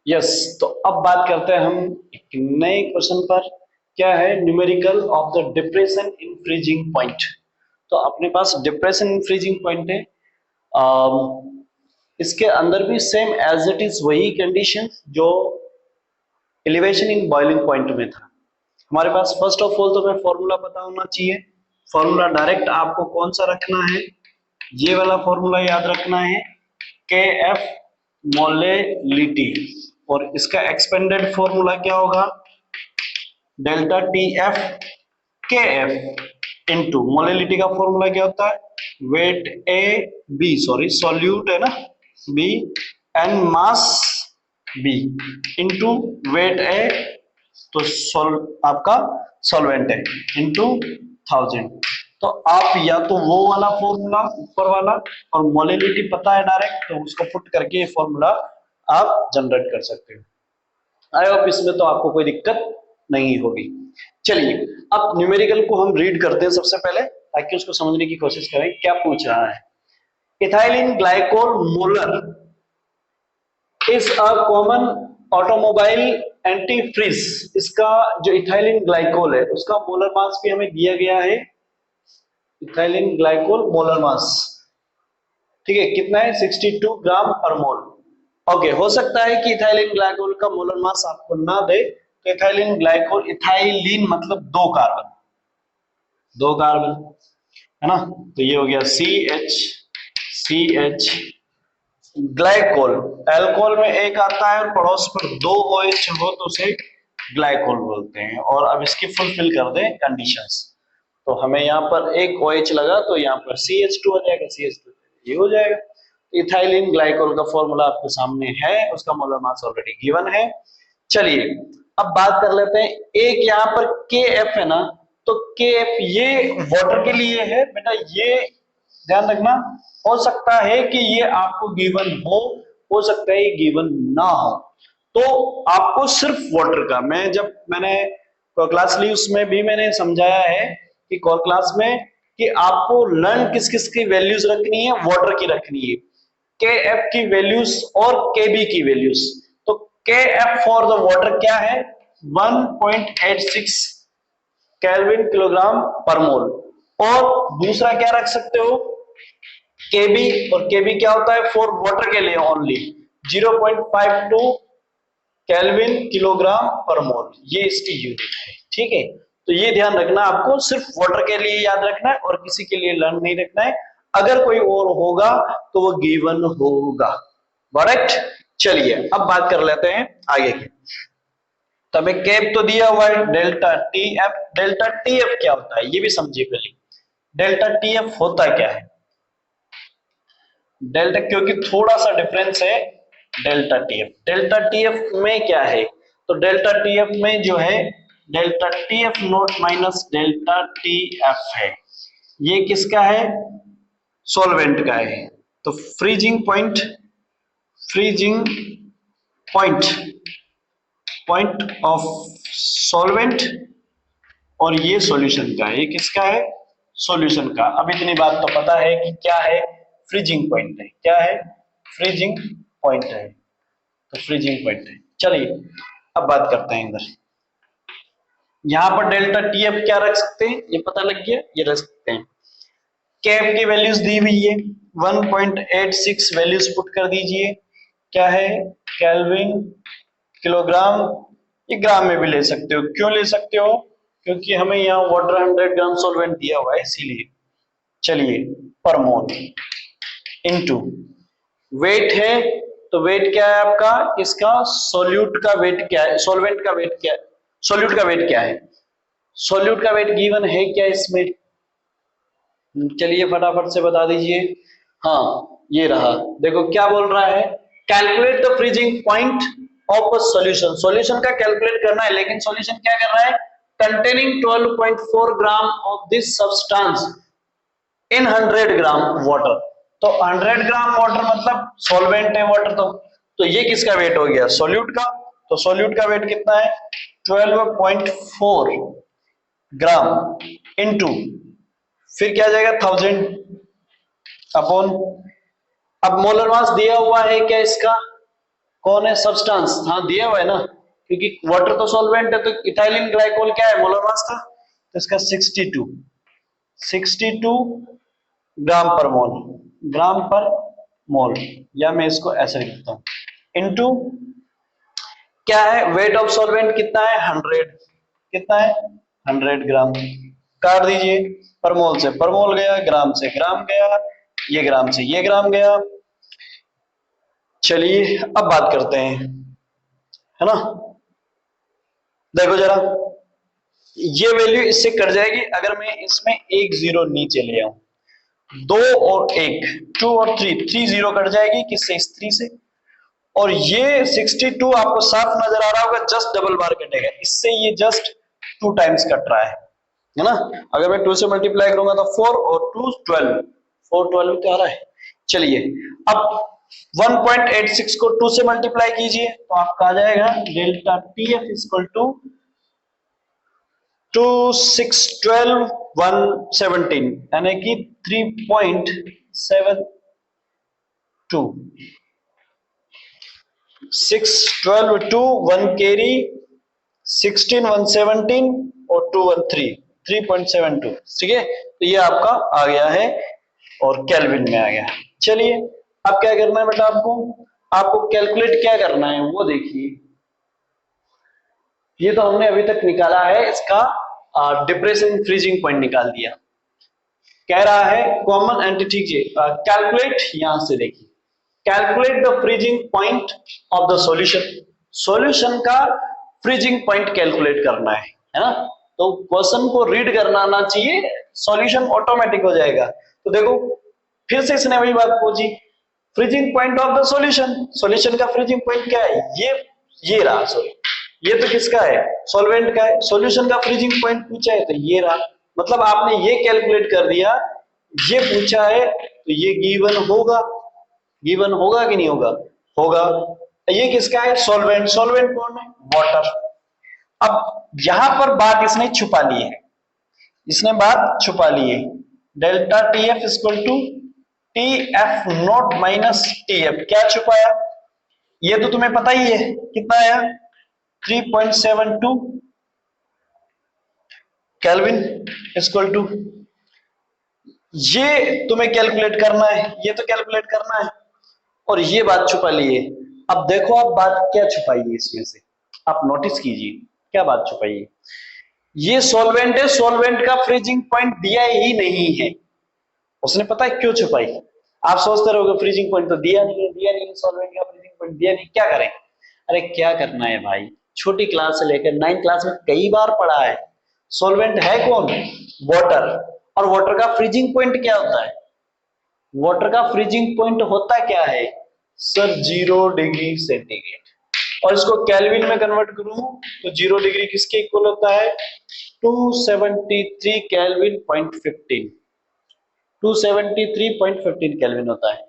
Yes. तो अब बात करते हैं हम एक नए क्वेश्चन पर। क्या है? Numerical of the depression in freezing point. तो अपने पास डिप्रेशन इन फ्रीजिंग पॉइंट है। इसके अंदर भी सेम एज इट इज वही कंडीशन जो एलिवेशन इन बॉइलिंग पॉइंट में था। हमारे पास फर्स्ट ऑफ ऑल तो हमें फॉर्मूला पता होना चाहिए। फॉर्मूला डायरेक्ट आपको कौन सा रखना है? ये वाला फॉर्मूला याद रखना है, के एफ मोलेलिटी। और इसका एक्सपेंडेड फॉर्मूला क्या होगा? Delta T F K F into molality का फॉर्मूला क्या होता है? Weight A B, sorry solute है ना, B and mass B into weight A, तो आपका सॉल्वेंट है, इंटू 1000। तो आप या तो वो वाला फॉर्मूला ऊपर वाला और मोलेलिटी पता है डायरेक्ट, तो उसको पुट करके ये फॉर्मूला आप जनरेट कर सकते हो। आई होप इसमें तो आपको कोई दिक्कत नहीं होगी। चलिए, अब न्यूमेरिकल को हम रीड करते हैं सबसे पहले, ताकि उसको समझने की कोशिश करें क्या पूछ रहा है। Ethylene glycol molar is a common automobile anti freeze. इसका जो इथाइलिन ग्लाइकोल है उसका मोलर मास भी हमें दिया गया है। इथाइलिन ग्लाइकोल मोलर मास, ठीक है, कितना है? 62 ग्राम पर मोल। ओके, हो सकता है कि इथाइलिन ग्लाइकोल का मोलर मास आपको ना दे, तो इथाइलिन ग्लाइकोल, इथाइलिन मतलब दो कार्बन है ना। तो ये हो गया सी एच ग्लाइकोल। एल्कोहल में एक आता है और पड़ोस पर दो OH हो तो उसे ग्लाइकोल बोलते हैं। और अब इसकी फुलफिल कर दें कंडीशंस, तो हमें यहाँ पर एक OH लगा तो यहाँ पर CH2 हो जाएगा, CH2 ये हो जाएगा। इथाइलिन ग्लाइकोल का फॉर्मूला आपके सामने है, उसका मोलर मास ऑलरेडी गिवन है। चलिए, अब बात कर लेते हैं। एक यहाँ पर KF है ना, तो KF ये वाटर के लिए है बेटा, ये ध्यान रखना। हो सकता है कि ये आपको गिवन हो सकता है ये गिवन ना हो। तो आपको सिर्फ वाटर का, मैंने कोर क्लास ली उसमें भी मैंने समझाया है कि कोर क्लास में कि आपको लर्न किस किस की वैल्यूज रखनी है, वाटर की रखनी है, के एफ की वैल्यूज और के बी की वैल्यूज। तो के एफ फॉर द वाटर क्या है? 1.86 केल्विन किलोग्राम पर मोल। और दूसरा क्या रख सकते हो? केबी, और केबी क्या होता है फॉर वाटर के लिए? ओनली 0.52 केल्विन किलोग्राम पर मोल, ये इसकी यूनिट है। ठीक है, तो ये ध्यान रखना, आपको सिर्फ वाटर के लिए याद रखना है और किसी के लिए लर्न नहीं रखना है। अगर कोई और होगा तो वो गिवन होगा। करेक्ट। चलिए, अब बात कर लेते हैं आगे की। तो हमें कैप तो दिया हुआ है delta T F. Delta T F क्या होता है ये भी समझिए पहले। डेल्टा टी एफ होता क्या है? डेल्टा, क्योंकि थोड़ा सा डिफरेंस है। डेल्टा टीएफ में क्या है? तो डेल्टा टीएफ में जो है delta TF note minus delta TF है। ये किसका है? सॉल्वेंट का है। तो freezing point point of solvent, और ये सॉल्यूशन का है। ये किसका है? सॉल्यूशन का। अब इतनी बात तो पता है कि क्या है? फ्रीजिंग पॉइंट है। क्या है? फ्रीजिंग पॉइंट है। तो फ्रीजिंग पॉइंट है। चलिए, अब बात करते हैं इधर। यहां पर डेल्टा टीएफ क्या रख सकते हैं? ये पता लग गया, ये रख सकते हैं। केएफ की वैल्यूज दी हुई है, 1.86 वैल्यूज पुट कर दीजिए। क्या है? Kelvin kilogram. ये ग्राम में भी ले सकते हो। क्यों ले सकते हो? क्योंकि हमें यहाँ वाटर 100 ग्राम सॉल्वेंट दिया हुआ है, इसीलिए। चलिए, पर मोल इनटू वेट है। तो वेट क्या है आपका? इसका सॉल्यूट का वेट क्या है? सॉल्वेंट का वेट क्या है? सॉल्यूट का वेट क्या है? सॉल्यूट का वेट गिवन है क्या इसमें? चलिए फटाफट से बता दीजिए। हाँ, ये रहा। देखो क्या बोल रहा है, calculate the freezing point of a solution. Solution का कैलकुलेट करना है, लेकिन सॉल्यूशन क्या कर रहा है? Containing 12.4 gram of this substance in 100 gram water. तो 100 ग्राम वाटर मतलब सॉल्वेंट है वाटर। तो ये किसका वेट हो गया? सॉल्यूट का। तो सॉल्यूट का वेट कितना है? 12.4 ग्राम इनटू, फिर क्या जाएगा? 1000 अपॉन, अब मोलर मास दिया हुआ है क्या इसका? कौन है? सब्सटेंस, हाँ दिया हुआ है ना, क्योंकि वाटर तो सॉल्वेंट है, तो इथाइलिन ग्लाइकोल क्या है? मोलर मास का, तो इसका 62 ग्राम पर मोल, ग्राम पर मोल, या मैं इसको ऐसे लिखता हूं, इनटू क्या है? वेट ऑफ सॉल्वेंट कितना है? 100, कितना है? 100 ग्राम। काट दीजिए, पर मोल से पर मोल गया, ग्राम से ग्राम गया, ये ग्राम से ये ग्राम गया। चलिए अब बात करते हैं, है ना। देखो जरा, ये वैल्यू इससे कट जाएगी अगर मैं इसमें एक जीरो नीचे ले आऊं, 2 और 1, 2 और 3, 3 जीरो कट जाएगी किससे? इस 3 से। और ये 62 आपको साफ नजर आ रहा होगा, जस्ट डबल बार कटेगा इससे, ये जस्ट 2 टाइम्स कट रहा है ना। अगर मैं 2 से मल्टीप्लाई करूंगा तो 4 और 2 12, 4 12 तो आ रहा है। चलिए अब 1.86 को 2 से मल्टीप्लाई कीजिए तो आपका आ जाएगा delta T F equal to 2 6 12 117, यानी कि 3.72, 6 12 2 1 कैरी, 16 117 और 2 1 3, 3.72, ठीक है। तो ये आपका आ गया है और केल्विन में आ गया। चलिए अब क्या करना है बेटा, आपको कैलकुलेट क्या करना है वो देखिए। ये तो हमने अभी तक निकाला है, इसका डिप्रेशन फ्रीजिंग पॉइंट निकाल दिया। कह रहा है कॉमन एंटिटी कैलकुलेट, यहां से देखिए, calculate the freezing point of the solution, solution का फ्रीजिंग पॉइंट कैलकुलेट करना है ना। तो क्वेश्चन को रीड करना आना चाहिए, सॉल्यूशन ऑटोमेटिक हो जाएगा। तो देखो फिर से इसने वही बात पूछी, freezing point of the solution, solution का फ्रीजिंग पॉइंट क्या है? ये रहा, सॉरी ये तो किसका है? सॉल्वेंट का है। सॉल्यूशन का फ्रीजिंग पॉइंट पूछा है तो ये रहा, मतलब आपने ये कैलकुलेट कर दिया, ये पूछा है तो ये गिवन होगा, गिवन होगा कि नहीं होगा? होगा। ये किसका है? सॉल्वेंट, सॉल्वेंट कौन है? वाटर। अब यहां पर बात इसने छुपा ली है, इसने बात छुपा ली है, delta T F equal to T F not minus T F. क्या छुपाया? ये तो तुम्हें पता ही है, कितना आया? 3.72 केल्विन इक्वल टू, ये तुम्हें कैलकुलेट करना है, ये तो कैलकुलेट करना है, और ये बात छुपा ली है। अब देखो आप बात क्या छुपाई है इसमें से, आप नोटिस कीजिए क्या बात छुपाई है। ये सॉल्वेंट है, सॉल्वेंट का फ्रीजिंग पॉइंट दिया ही नहीं है, उसने पता है क्यों छुपाई? आप सोचते रहोगे फ्रीजिंग पॉइंट तो दिया नहीं है, दिया नहीं है, सॉल्वेंट का फ्रीजिंग पॉइंट दिया नहीं, क्या करें? अरे क्या करना है भाई, छोटी क्लास से लेकर 9 क्लास में कई बार पढ़ा है, सॉल्वेंट है कौन? वाटर। और वाटर का फ्रीजिंग पॉइंट क्या होता है? वाटर का फ्रीजिंग पॉइंट होता क्या है सर? 0 degree centigrade. और इसको केल्विन में कन्वर्ट करूं तो 0 डिग्री किसके इक्वल होता है? 273 केल्विन पॉइंट 15, 273.15 केल्विन होता है।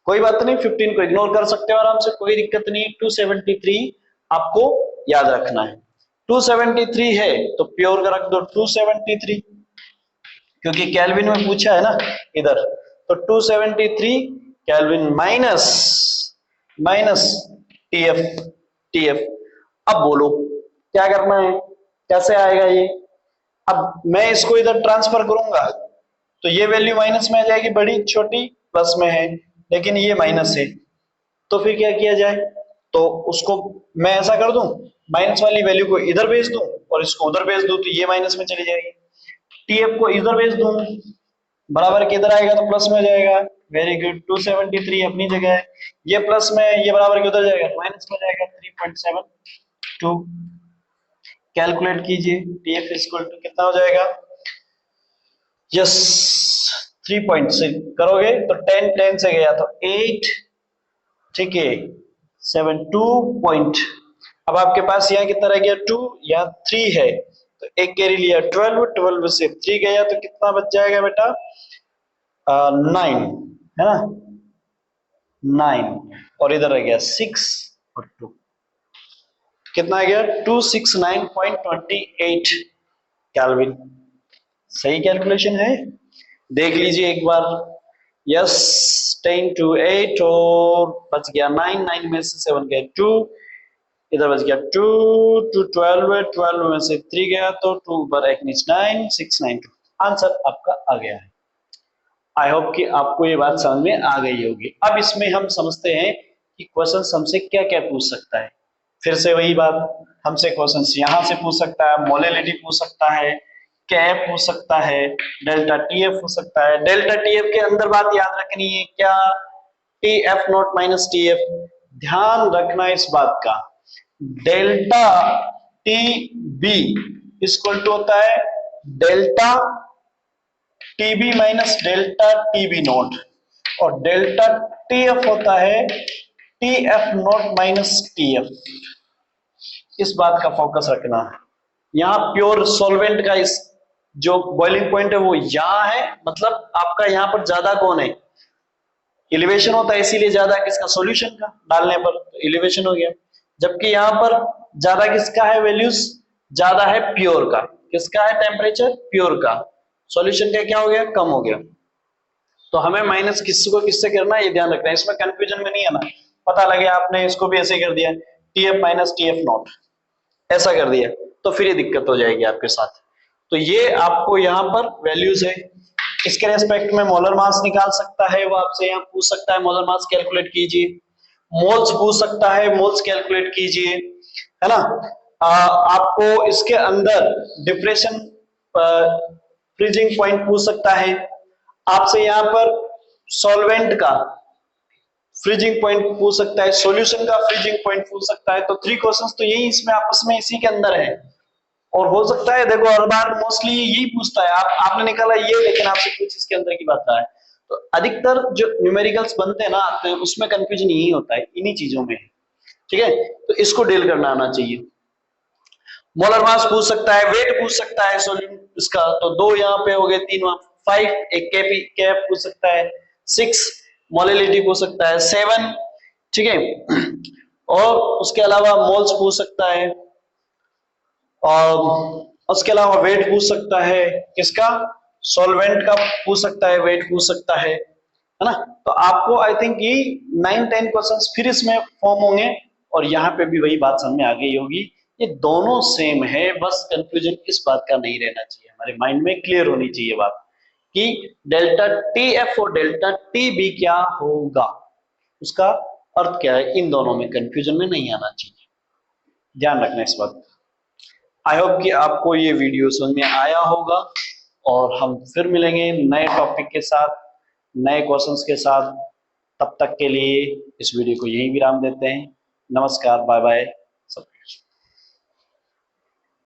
कोई बात नहीं, 15 को इग्नोर कर सकते हो आराम से, कोई दिक्कत नहीं। 273 आपको याद रखना है, 273 है तो प्योर का रख दो 273, क्योंकि केल्विन में पूछा है ना इधर, तो 273 kelvin minus minus TF, TF. अब बोलो क्या करना है, कैसे आएगा ये? अब मैं इसको इधर ट्रांसफर करूंगा तो ये वैल्यू माइनस में आ जाएगी, बड़ी छोटी प्लस में है, लेकिन ये माइनस है, तो फिर क्या किया जाए? तो उसको मैं ऐसा कर दूं, माइनस वाली वैल्यू को इधर भेज दूं और इसको उधर भेज दूं, तो ये माइनस में चली जाएगी। टीएफ को इधर भेज दूं, बराबर के इधर आएगा तो प्लस में हो जाएगा। वेरी गुड, 273 अपनी जगह है, ये प्लस में, ये बराबर के उधर जाएगा माइनस में जाएगा, 3.72। कैलकुलेट कीजिए, टीएफ इक्वल टू कितना हो जाएगा? यस 3.6 करोगे तो 10 10 से गया तो 8, ठीक है 7 2 पॉइंट। अब आपके पास यहाँ कितना रह गया? 2, यहाँ 3 है तो एक कैरी लिया 12, 12 से 3 गया तो कितना बच जाएगा बेटा? 9 है ना, 9, और इधर रह गया 6 और 2, कितना आ गया? 269.28 केल्विन। सही कैलकुलेशन है, देख लीजिए एक बार। यस 10 to 8 और बच गया 9, 9 में से 7 गए 2, इधर बच गया 2 to 12 है, 12 में से 3 गया तो 2 पर 1 नीचे 9, 6 9 2। आंसर आपका आ गया है। आई होप कि आपको ये बात समझ में आ गई होगी। अब इसमें हम समझते हैं कि क्वेश्चन हमसे क्या क्या पूछ सकता है। फिर से वही बात, हमसे क्वेश्चन यहाँ से पूछ सकता है, मोलेलिटी पूछ सकता है, कैप पूछ सकता है, डेल्टा टीएफ हो सकता है। डेल्टा टीएफ के अंदर बात याद रखनी है क्या, T F not minus T F, ध्यान रखना इस बात का। Delta T B equal to होता है delta TB minus delta TB not, और डेल्टा टीएफ होता है टीएफ नॉट माइनस टीएफ। इस बात का फोकस रखना है। यहाँ प्योर सॉल्वेंट का इस जो बॉइलिंग पॉइंट है वो यहाँ है, मतलब आपका यहाँ पर ज्यादा कौन है, एलिवेशन होता है, इसीलिए ज्यादा किसका, सॉल्यूशन का डालने पर एलिवेशन हो गया। जबकि यहाँ पर ज्यादा किसका है वैल्यूज, ज्यादा है प्योर का। किसका है टेम्परेचर, प्योर का। सॉल्यूशन का क्या हो गया, कम हो गया। तो हमें माइनस किसको किससे करना है ये ध्यान रखना है, इसमें कंफ्यूजन में नहीं आना। पता लगे आपने इसको भी ऐसे कर दिया टीएफ माइनस टीएफ नॉट, ऐसा कर दिया तो फिर ये दिक्कत हो जाएगी आपके साथ। तो ये आपको यहाँ पर वैल्यूज है, इसके रेस्पेक्ट में मोलर मास निकाल सकता है, वो आपसे यहाँ पूछ सकता है मोलर मास कैलकुलेट कीजिए, मोल्स पूछ सकता है, मोल्स कैलकुलेट कीजिए, है ना। आपको इसके अंदर डिप्रेशन फ्रीजिंग पॉइंट पूछ सकता है, आपसे यहाँ पर सॉल्वेंट का फ्रीजिंग पॉइंट पूछ सकता है, सॉल्यूशन का फ्रीजिंग पॉइंट पूछ सकता है। तो 3 क्वेश्चंस तो यही इसमें आपस में इसी के अंदर है। और हो सकता है देखो हर बार मोस्टली यही पूछता है, आपने निकाला ये लेकिन आपसे कुछ इसके अंदर की बात है। तो अधिकतर जो न्यूमेरिकल्स बनते हैं ना आते हैं उसमें कंफ्यूजन यही होता है, इन्हीं चीजों में है। ठीक है, तो इसको डील करना आना चाहिए। मोलर मास पूछ सकता है, वेट पूछ सकता है सॉल्यूट इसका, तो 2 यहाँ पे हो गए, 3 वहां, 5 एक कैप पूछ सकता है, 6 मोलिलिटी पूछ सकता है, 7 ठीक है, और उसके अलावा मोल्स पूछ सकता है, और उसके अलावा वेट पूछ सकता है, किसका, सॉल्वेंट का पूछ सकता है, वेट पूछ सकता है ना। तो आपको आई थिंक ये 9-10 क्वेश्चंस फिर इसमें फॉर्म होंगे, और यहाँ पे भी वही बात समझ में आ गई होगी। ये दोनों सेम है, बस कंफ्यूजन इस बात का नहीं रहना चाहिए, हमारे माइंड में क्लियर होनी चाहिए बात कि डेल्टा टी एफ और डेल्टा टी बी क्या होगा, उसका अर्थ क्या है, इन दोनों में कंफ्यूजन में नहीं आना चाहिए, ध्यान रखना इस बात। आई होप कि आपको ये वीडियो समझ में आया होगा, और हम फिर मिलेंगे नए टॉपिक के साथ, नए क्वेश्चंस के साथ। तब तक के लिए इस वीडियो को यहीं विराम देते हैं। नमस्कार, बाय बाय सब।